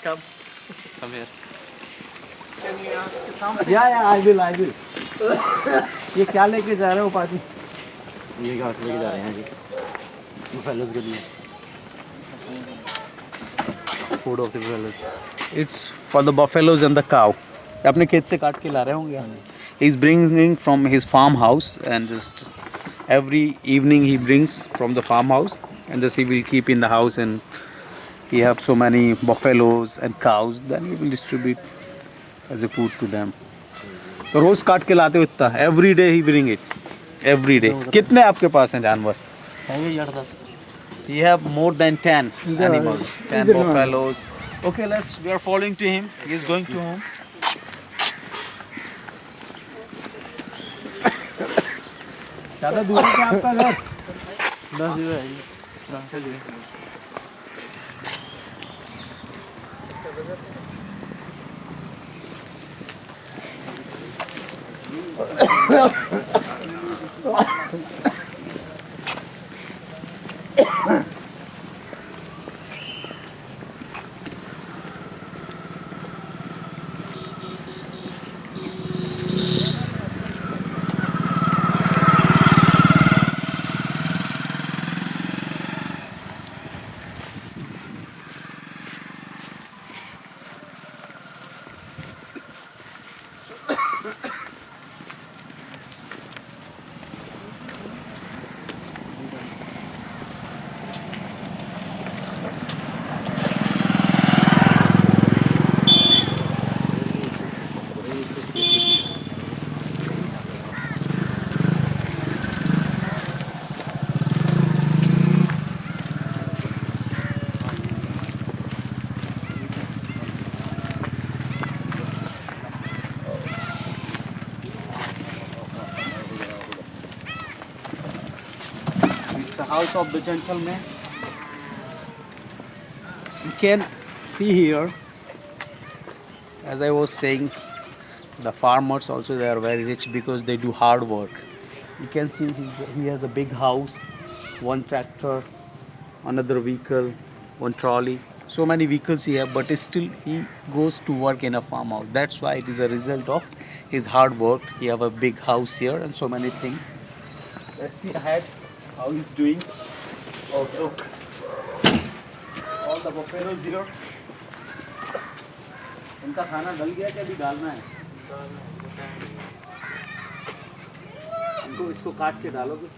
Come. Come here. Can you ask something? Yeah, I will. ये क्या लेके जा रहे हो पाजी? ये घास लेके जा रहे हैं जी। बुफेलोस के लिए। Food of the buffaloes. It's for the buffaloes and the cow. अपने खेत से काट के ला रहे होंगे। He's bringing from his farmhouse and just every evening he brings from the farmhouse and just he will keep in the house and he have so many buffaloes and cows. Then he will distribute as a food to them. तो रोज काट के लाते हो इतना? Every day he bring it. Every day. कितने आपके पास हैं जानवर? We have more than 10 animals, 10 buffaloes. Okay, we are following to him. He is going to home. ज़्यादा दूर है क्या आपका घर? 10 जगह है जी। It's a house of the gentleman. You can see here, as I was saying, the farmers also they are very rich because they do hard work. You can see he has a big house, one tractor, another vehicle, one trolley. So many vehicles he have, but still he goes to work in a farmhouse. That's why it is a result of his hard work. He have a big house here and so many things. Let's see ahead how he's doing. Oh, look. All the buffaloes here. उनका खाना डल गया क्या अभी डालना है? इनको इसको काट के डालोगे?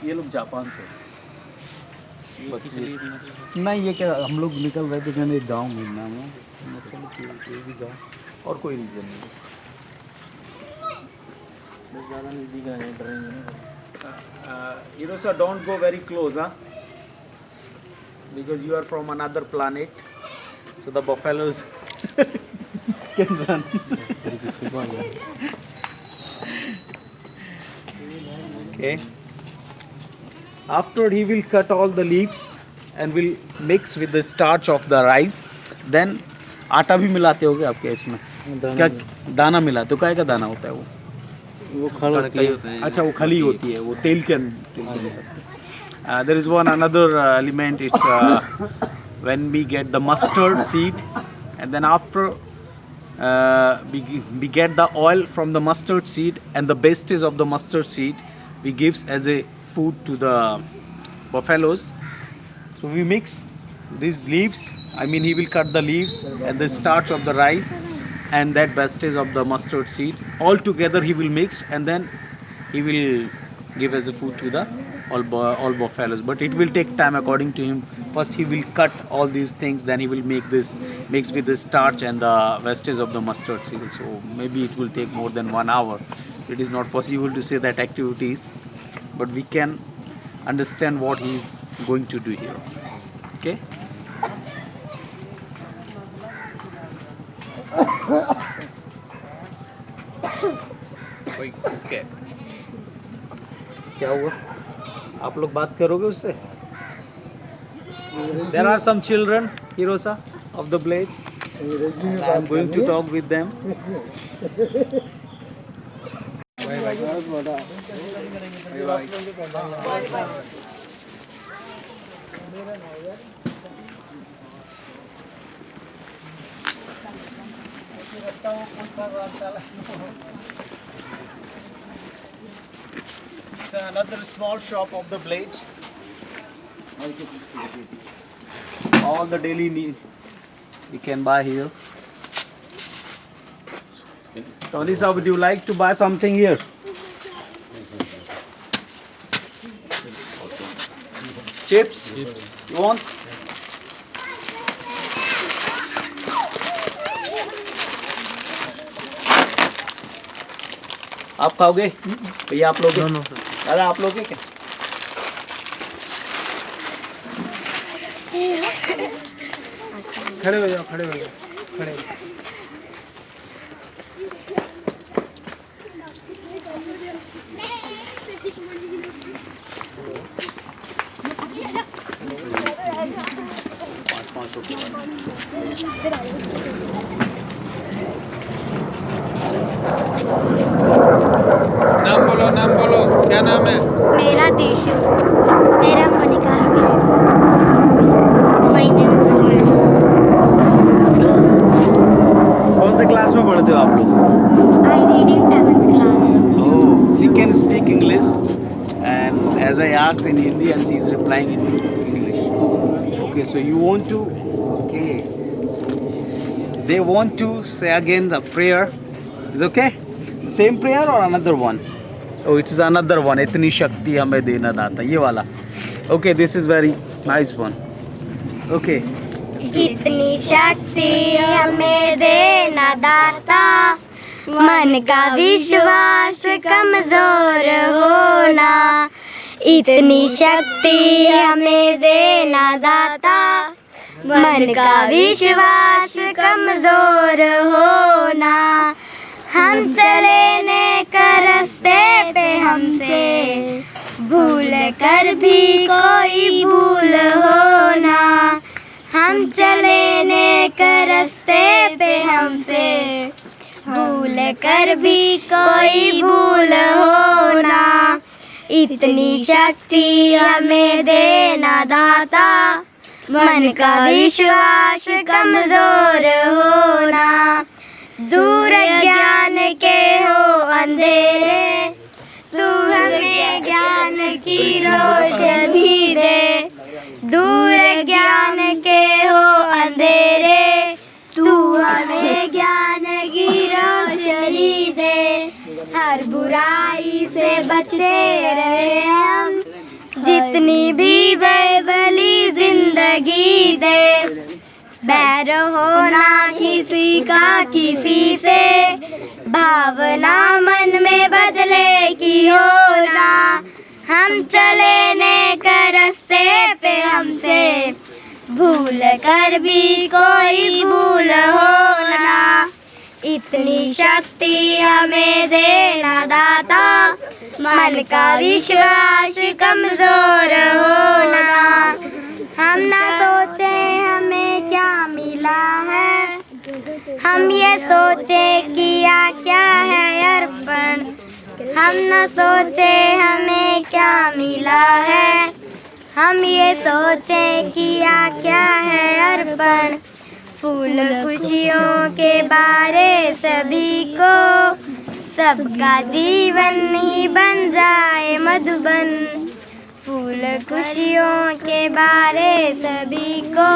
ये लोग जापान से। बस नहीं ये क्या हम लोग निकल रहे थे कहने गाँव घूमना है मतलब ये भी गाँव और कोई रीज़न नहीं है। ज़्यादा नज़दीक आए डरेंगे। You know sir, don't go very close, huh? Because you are from another planet, so the buffaloes can run. Okay. After he will cut all the leaves and will mix with the starch of the rice. Then आटा भी मिलाते होगे आपके इसमें? क्या दाना मिलाते हो? क्या का दाना होता है वो? वो खली होता है। अच्छा वो खली होती है वो तेल के there is one another element. It's when we get the mustard seed and then after we get the oil from the mustard seed and the wastage of the mustard seed we gives as a food to the buffaloes. So we mix these leaves. I mean he will cut the leaves and the starch of the rice and that wastage of the mustard seed all together he will mix and then he will give as a food to the all buffaloes. But it will take time according to him. First he will cut all these things, then he will make this mix with the starch and the wastage of the mustard seed. So maybe it will take more than 1 hour. It is not possible to say that activities, but we can understand what he is going to do here. Okay. Okay. क्या हुआ? आप लोग बात करोगे उससे? There are some children, Hirosa, of the village. I am going to talk with them. It's another small shop of the village. All the daily needs you can buy here. Tonisa, would you like to buy something here? Chips? You want? आप खाओगे भैया? आप लोग दादा आप लोगे क्या? खड़े हो जाओ, खड़े हो जाओ, खड़े हो जाओ। नाम बोलो, क्या नाम है? मेरा दिशु। मेरा Monika. My name is Shreya। कौन से क्लास में पढ़ते हो आप लोग? I read in 7th class। Oh, she can speak English, and as I asked in Hindi, and she is replying in English. Okay, so you want to? Okay. They want to say again the prayer. Is okay? Same prayer or another one? Oh, it is another one. इतनी शक्ति हमें देना दाता. ये वाला. Okay, this is very nice one. Okay. इतनी शक्ति हमें देना दाता, मन का विश्वास कमजोर होना। इतनी शक्ति हमें देना दाता, मन का विश्वास कमजोर होना। हम चले नेक रास्ते पे हमसे भूल कर भी कोई भूल होना। हम चले नेक रास्ते पे हमसे भूल कर भी कोई भूल होना। इतनी शक्ति हमें देना दाता, मन का विश्वास कमजोर होना। दूर ज्ञान के हो अंधेरे, तू हमें ज्ञान की रोशनी दे। दूर ज्ञान के हो अंधेरे, तू हमें ज्ञान की रोशनी दे। हर बुराई से बचे रहे हम, जितनी भी वैभली जिंदगी दे। बैर होना किसी का किसी से, भावना मन में बदले की होना। हम चले नेक रास्ते पे हमसे भूल कर भी कोई भूल होना। इतनी शक्ति हमें देना दाता, मन का विश्वास कमजोर होना। हम ना सोचे हमें क्या मिला है, हम ये सोचे किया क्या है अर्पण। हम न सोचे हमें क्या मिला है, हम ये सोचे किया क्या है अर्पण। फूल खुशियों के बारे सभी को, सबका जीवन ही बन जाए मधुबन। फूल खुशियों के बारे सभी को,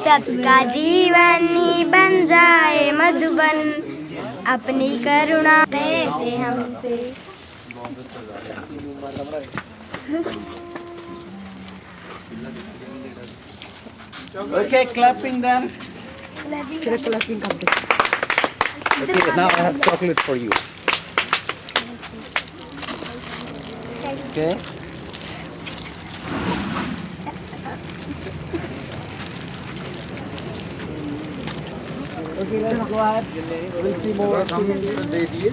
सबका जीवन ही बन जाए मधुबन। अपनी करुणा दे हमसे। Okay, clapping then. Okay, now I have chocolate for you. Okay. Okay, let's go ahead. We'll see more. दे दिए।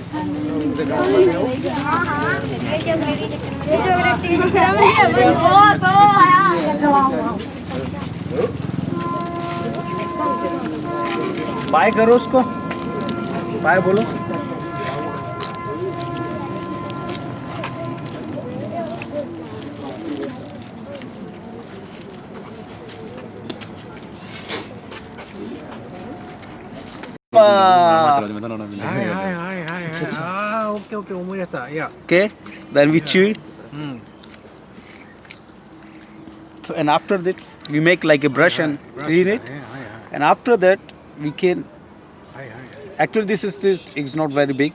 बाय करो उसको, बाय बोलो। Okay, okay, umuyata. Yeah. Okay, then we chew it, Mm. and after that we make like a brush and clean it, and after that we can actually this is not very big.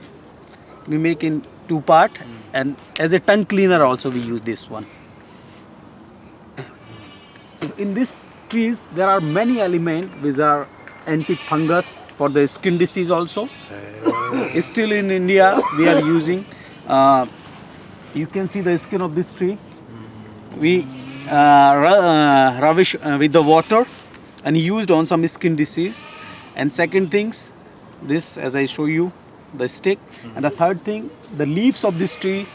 We make in two part, and as a tongue cleaner also we use this one. In these trees there are many elements which are anti-fungus for the skin disease also. Still in India we are using, you can see the skin of this tree. We rub it with the water and used on some skin disease. And second things, this as I show you, the stick. And the third thing, the leaves of this tree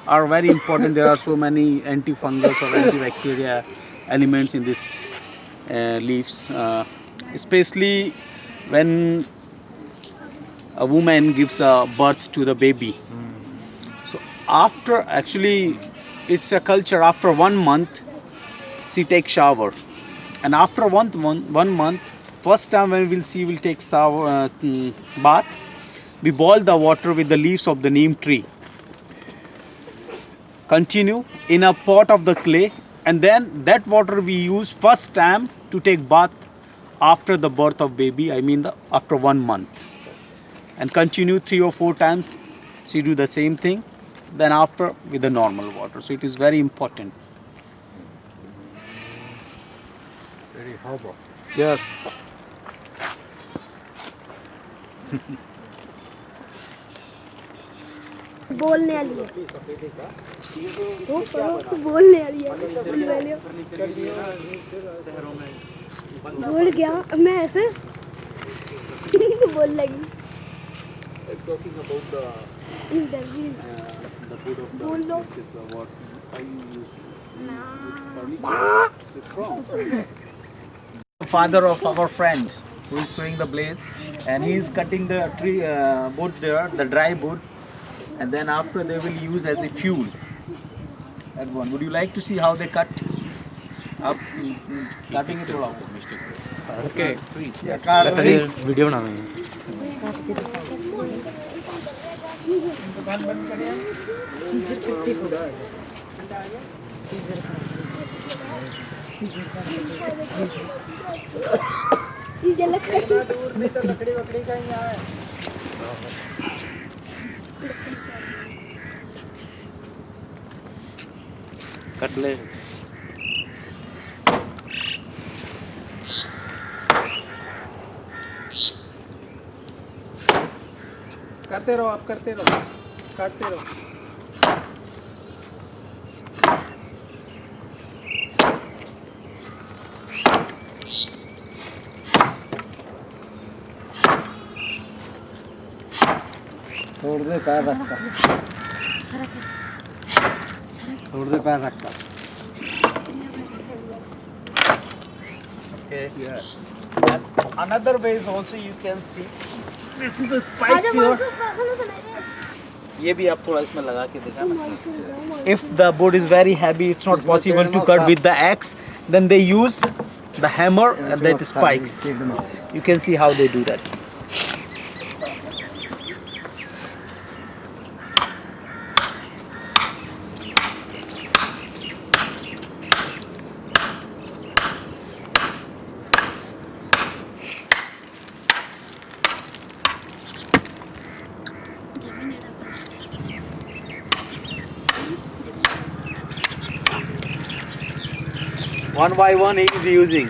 are very important. There are so many anti-fungus or antibacterial elements in this leaves, especially when a woman gives birth to the baby. So after, actually it's a culture, after 1 month she takes shower, and after one month, first time when we'll take shower, bath, we boil the water with the leaves of the neem tree, continue in a pot of the clay, and then that water we use first time to take bath after the birth of baby, I mean after 1 month, and continue 3 or 4 times. She do the same thing, then after with the normal water. So it is very important. Very herbal. Yes. बोलने वाली है वो पढ़ो बोलने वाली है बोल गया मैं ऐसे बोल लगी इंटरव्यू बोल लो Father of our friend who is sowing the blaze, and he is cutting the tree wood there, the dry wood, and then after they will use as a fuel. That one. Would you like to see how they cut? Up, cutting it all out. Okay. Yeah, trees. Video बना रहे हैं ये लकड़ी लकड़ी वकड़ी का यहाँ है. Cut ले करते रहो, आप करते रहो, काटते रहो. छोड़ दे पैर रखता. छोड़ दे पैर रखता. Okay. Yeah. And another way is also you can see. This is a spikes here. ये भी आप थोड़ा इसमें लगा के देखा ना. If the board is very heavy, it's not possible to cut with the axe. Then they use the hammer and that spikes. You can see how they do that. One by one he is using.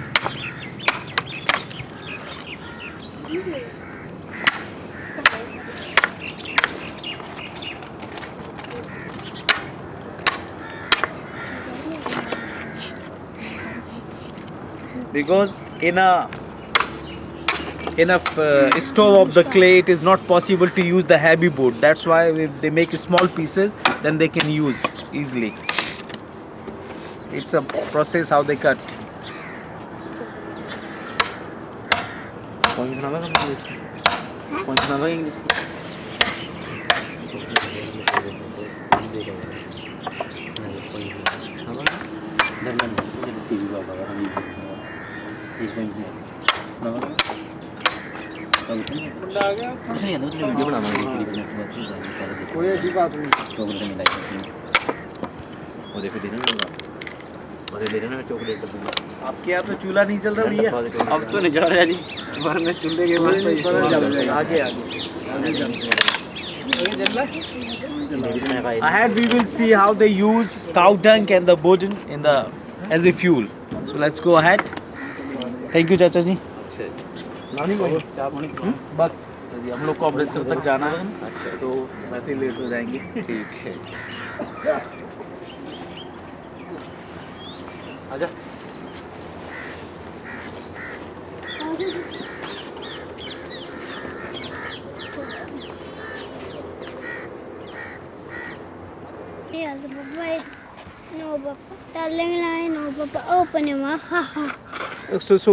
Because in a stove of the clay it is not possible to use the heavy board. That's why if they make small pieces, then they can use easily. It's a process how they cut. Point ना English मुंडा आ गया कुछ नहीं है उसने video बनाना है कोई ऐसी बात नहीं। चॉकलेट नहीं लाई वो देखो दे ना और ले लेना चॉकलेट दूंगा आपके यहाँ तो चूल्हा नहीं चल रहा भैया? अब तो नहीं जा रहा जी वरना चूल्हे के बाद तो पता चल जाएगा। आगे ahead we will see how they use cow dung and the boden in the as a fuel. So let's go ahead. Thank you चाचा जी. बस हम लोग को अमृतसर तक जाना है. अच्छा तो वैसे ही लेट हो जाएंगे. ठीक है. आजा. Yes, Papa. No, Papa. Darling, no, Papa. Open your mouth. Ha ha.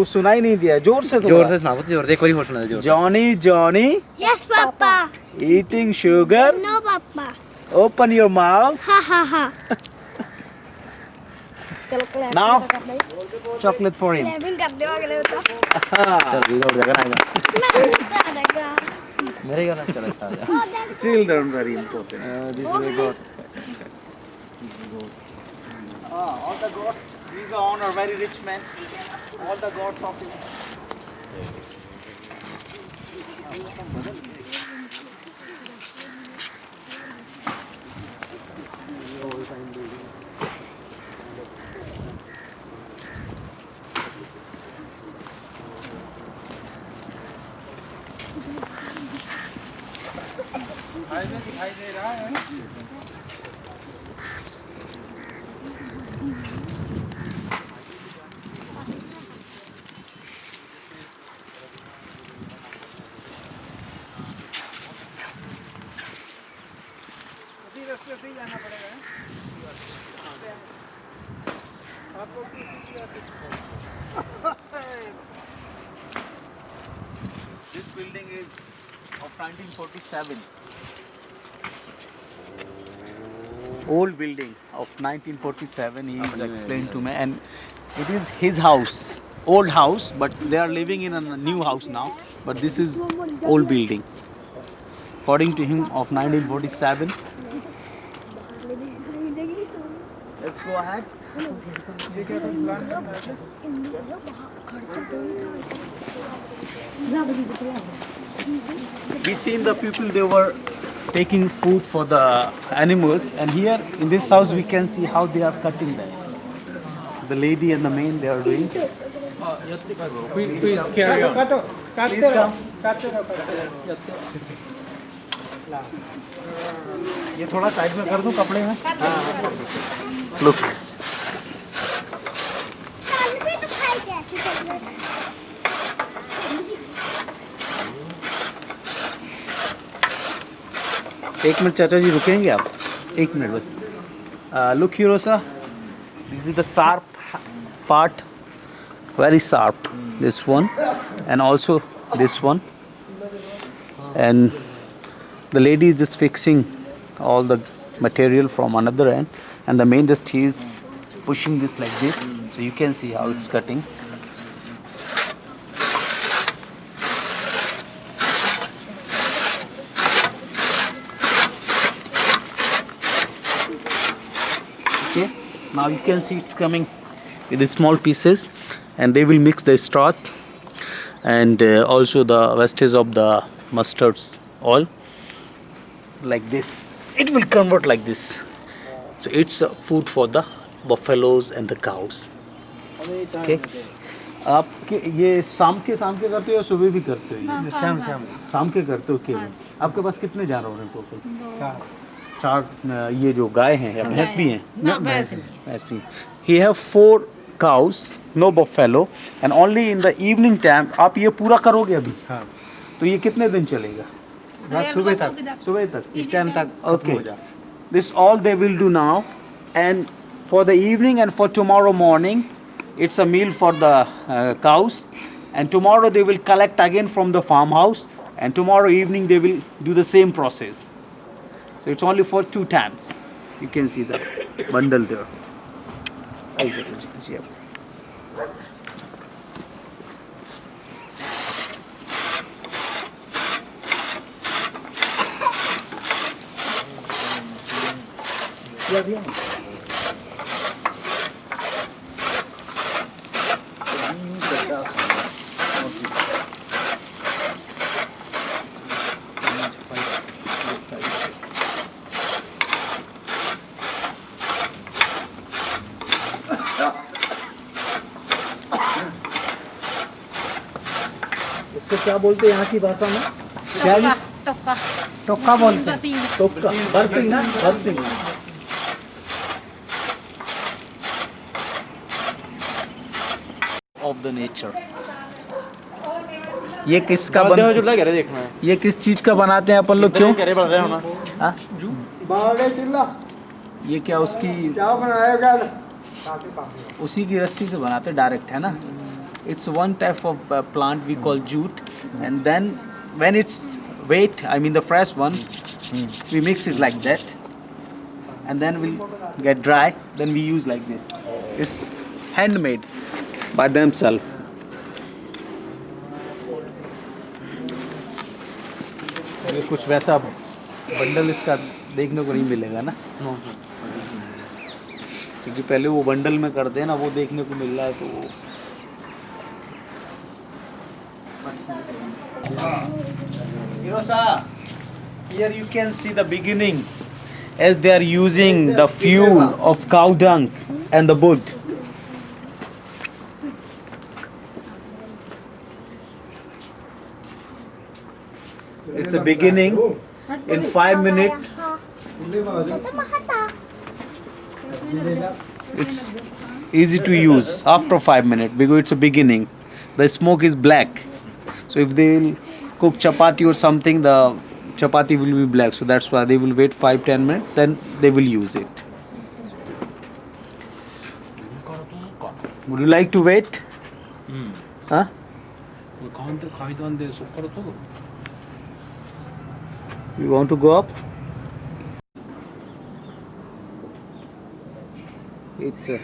सुनाई नहीं दिया. जोर से जोर से सुना जोर से एक बार और सुना दे जोर Johnny, Johnny, Yes, Papa. eating sugar. No, Papa. Open your mouth. Ha ha ha. Now, chocolate for him. Clapping कर दो अगले तो. चल वीडियो और जगह आएगा मैं करेगा. मेरे गाना चला था Children very important. This way got All the gods, these are honor very rich men. All the gods of him. Highway दिखाई दे रहा है उसी रास्ते से ही जाना पड़ेगा आपको This building is of 1947. Old building of 1947. He has explained to me, and it is his house, old house, but they are living in a new house now. But this is old building. According to him, of 1947. Let's go ahead. We seen the people, they were taking food for the animals, and here in this house we can see how they are cutting that. The lady and the man, they are doing. Please carry on. काटो Please come. काटते रहो ये थोड़ा side में कर दूं कपड़े में. Look. एक मिनट चाचा जी रुकेंगे आप? एक मिनट बस. Look Hirosa, this is the sharp part, very sharp. This one and also this one, and the lady is just fixing all the material from another end, and the man just he is pushing this like this, so you can see how it's cutting. Okay, now you can see it's coming with the small pieces, and they will mix the straw and also the vestige of the mustard oil like this. It will convert like this, so it's food for the buffaloes and the cows. Okay, आपके ये शाम के करते हो या सुबह भी करते हो? ये शाम के करते हो केवल. आपके पास कितने जानवर हैं टोटल? चार. ये जो गाय हैं या भैंस भी हैं? भैंस भी. He have 4 cows, no buffalo, and only in the evening time. आप ये पूरा करोगे अभी? हाँ. तो ये कितने दिन चलेगा? सुबह तक. इस टाइम तक Okay. This all they will do now, and for the evening and for tomorrow morning, it's a meal for the cows, and tomorrow they will collect again from the farmhouse, and tomorrow evening they will do the same process. So it's only for 2 times. You can see the bundle there. इसको क्या बोलते हैं यहाँ की भाषा में? क्या जी? टोका टोका बोलते हैं। टोका बरसिंग ना, बरसिंग। Of the nature. ये किसका बन देखना है ये किस चीज का बनाते हैं अपन लोग? क्यों? करे बढ़ रहे होना हाँ? बावले चिल्ला ये क्या उसकी क्या बनाएगा? उसी की रस्सी से बनाते डायरेक्ट, है ना? It's one type of plant we call jute, and then when it's wet, I mean the fresh one, we mix it like that, and then will get dry, then we use like this. It's handmade by themself. ये कुछ वैसा bundle इसका देखने को नहीं मिलेगा ना, क्योंकि पहले वो बंडल में करते हैं ना, वो देखने को मिल रहा है. तो Hirosa, here you can see the beginning as they are using the fuel of cow dung and the wood. It's a beginning. In 5 minutes, it's easy to use after 5 minutes because it's a beginning. The smoke is black, so if they will cook chapati or something, the chapati will be black, so that's why they will wait 5-10 minutes, then they will use it. Would you like to wait? Huh? You want to go up? It's a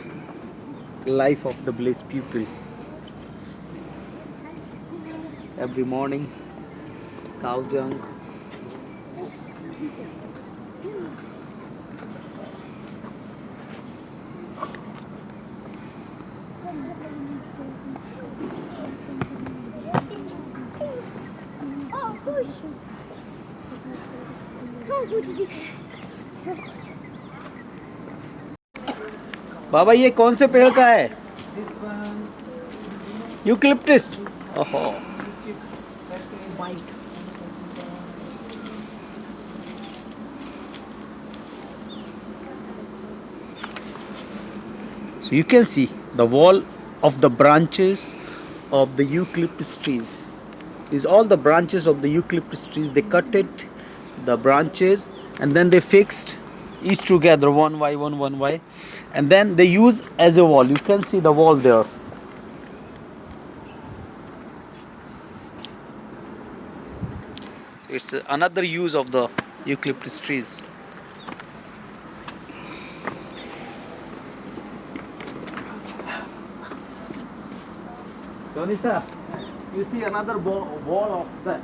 life of the blessed people. Every morning, cow dung. बाबा ये कौन से पेड़ का है? Eucalyptus. ओहो. So you can see the wall of the branches of the eucalyptus trees. These all the branches of the eucalyptus trees. They cut it, the branches, and then they fixed each together one by, and then they use as a wall. You can see the wall there. It's another use of the eucalyptus trees. Johnny sir, you see another wall of the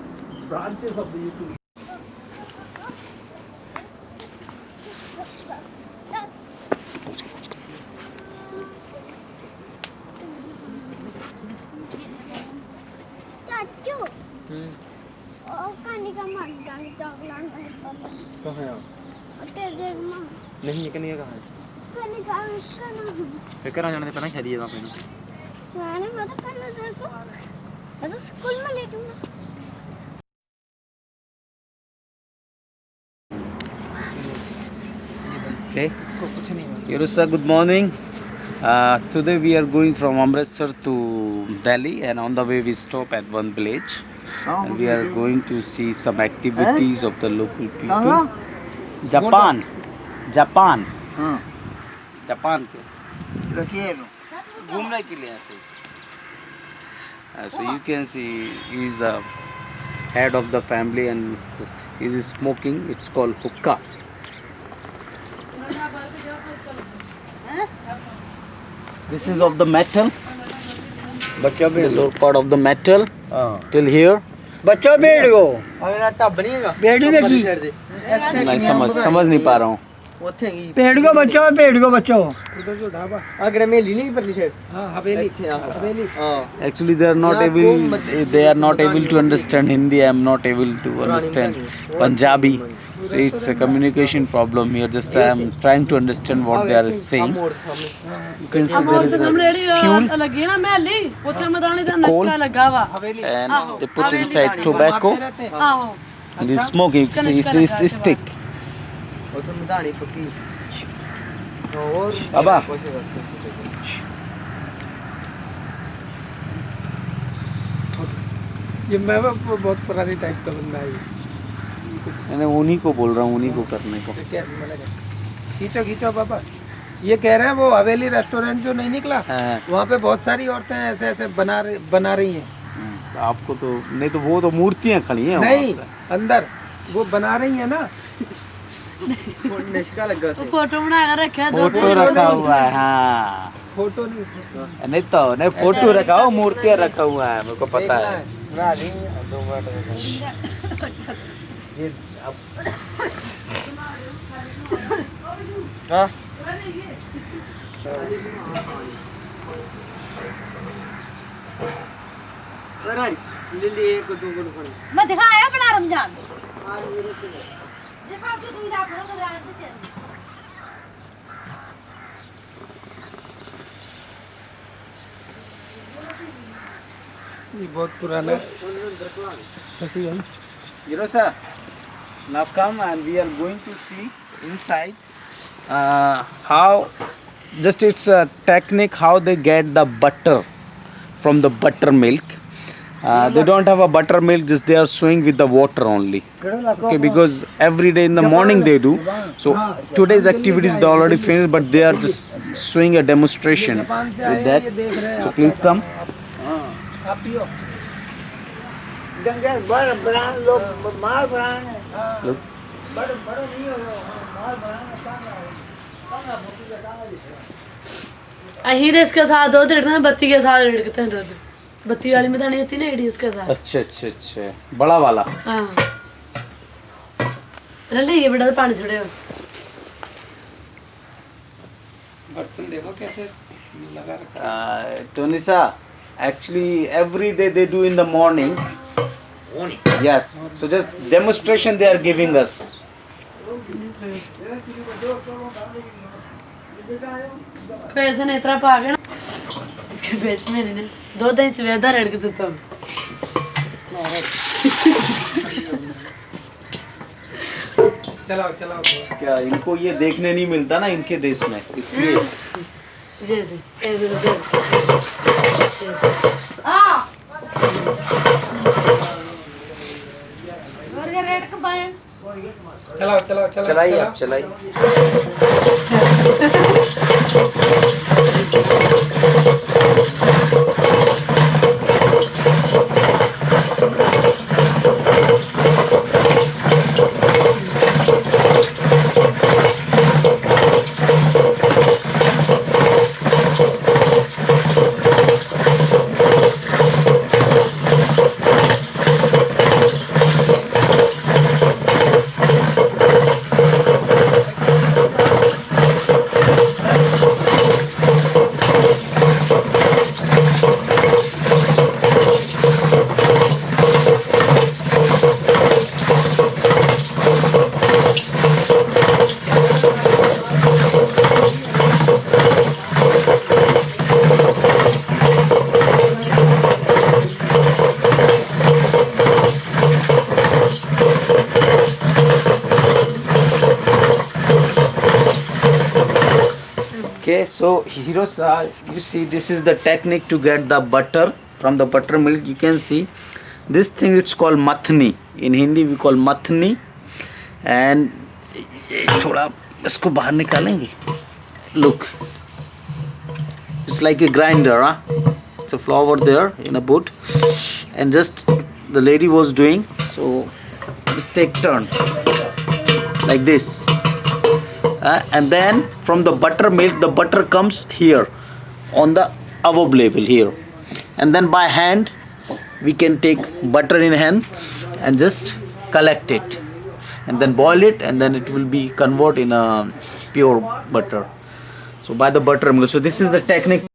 branches of the eucalyptus. चाचू ओ कहानी का मन जाने chocolate नहीं पता कहाँ है आप? तेरे मां नहीं ये कहीं कहाँ है? कहानी का उसका नाम फिर कहाँ जाने पता शादी है वहाँ पे मैंने मत करना देखो मैं तो स्कूल में ले दूंगा. Okay. Hirosa, good morning. Today we are going from Amritsar to Delhi, and on the way we stop at one village, and we are going to see some activities of the local people. Japan. Japan. Japan के घूमने के लिए ऐसे. So you can see he is the head of the family, and just he is smoking. It's called hookah. This is of the metal. The lower part of the metal till here. बच्चा बैठ गो अब मेरा tub नहीं है बैठ गई मैं समझ नहीं पा रहा हूँ. ਉੱਥੇ ਕੀ पेड़ को बचो पेड़ को बचो उधर जो ढाबा ਅਗਰ ਮੇਲੀ ਨਹੀਂ ਪਰਲੀ ਸਾਈਡ हाँ हवेली ਇੱਥੇ ਆ हवेली ਹਾਂ Actually, they are not Yeah, able. Kumar- They are not able to understand Hindi. I am not able to understand Punjabi. So it's a communication problem here. Just I am trying to understand what they are saying. ਮੋੜ ਸਾਹਮਣੇ You can see there is a fuel ਲੱਗੀ ਨਾ ਮਹਿਲੀ ਉੱਥੇ ਮਦਾਨੀ ਦਾ Coal. ਨਸ਼ਕਾ ਲੱਗਾ ਵਾ and they put inside tobacco ਆਹੋ and they smoke it. See, it's this stick. ਉੱਥੇ ਮਧਾਣੀ ਪੱਕੀ ਹੋਰ ਬਾਬਾ। ये मैं बहुत पुरानी टाइप का बंदा है ये। मैंने उन्हीं को बोल रहा हूँ उन्हीं को करने को. क्या मना कर खींचो खींचो पापा ये कह रहे हैं वो हवेली रेस्टोरेंट जो नहीं निकला हाँ. वहाँ पे बहुत सारी औरतें ऐसे ऐसे बना रही हैं तो आपको तो नहीं तो वो तो मूर्तियाँ खड़ी हैं वहाँ नहीं पे. अंदर वो बना रही है ना ਨਿਸ਼ਕਾ ਲੱਗਾ ਉਹ ਫੋਟੋ ਬਣਾ ਕੇ ਰੱਖਿਆ ਦੋ फोटो रखा हुआ है. हाँ फोटो नहीं नहीं तो नहीं फोटो रखा हो मूर्तियाँ रखा हुआ है मेरे को पता देखना है. ਬਣਾ ਲਈ 2 ਮਿੰਟ ये अब ਹਾਂ ਸਰਾੜੀ ਲੈ ਲੈ ਇੱਕ ਦੋ ਗੁਣ ਫੜ ਮੈਂ ਦਿਖਾਇਆ ਬਣਾ ਰਮਜ਼ਾਨ ये बहुत पुराना है Hirosa, now come and we are going to see inside how just it's a technique how they get the butter from the buttermilk. They don't have a buttermilk, just they are sewing with the water only. Okay, because every day in the morning they do. So today's activities they already finished, but they are just showing a demonstration with that. So please come. आप पियो गंगे बड़ बनान लोग माल बनाने Look. बड़ बड़ नहीं हो माल बनाने अहीं तो इसके साथ दूध रिड़कते हैं बत्ती के साथ रिड़कते हैं दूध बत्ती वाली मदानी होती है ना एडी उसके साथ अच्छा अच्छा अच्छा बड़ा वाला. हाँ रले ये बेटा पानी छोड़े बर्तन देखो कैसे लगा रखा Tonisa, actually every day they do in the morning. Yes. So just demonstration they are giving us. कोई ऐसा नेत्रा पा गया ना इसके पेट में नहीं दो दिन सवेदा रड़क देता हूँ चलाओ चलाओ क्या इनको ये देखने नहीं मिलता ना इनके देश में इसलिए. जैसे ऐसे चलाओ चलाओ चलाओ चलाइए आप चलाइए. Okay, so heroes, you see this is the technique to get the butter from the buttermilk. You can see this thing, it's called mathni. In Hindi we call mathni. And थोड़ा इसको बाहर निकालेंगे. Look, it's like a grinder, huh? It's a flour there in a boot, and just the lady was doing. So just take turn like this. And then from the buttermilk, the butter comes here on the above level here, and then by hand we can take butter in hand and just collect it, and then boil it, and then it will be convert in a pure butter. So by the butter, so this is the technique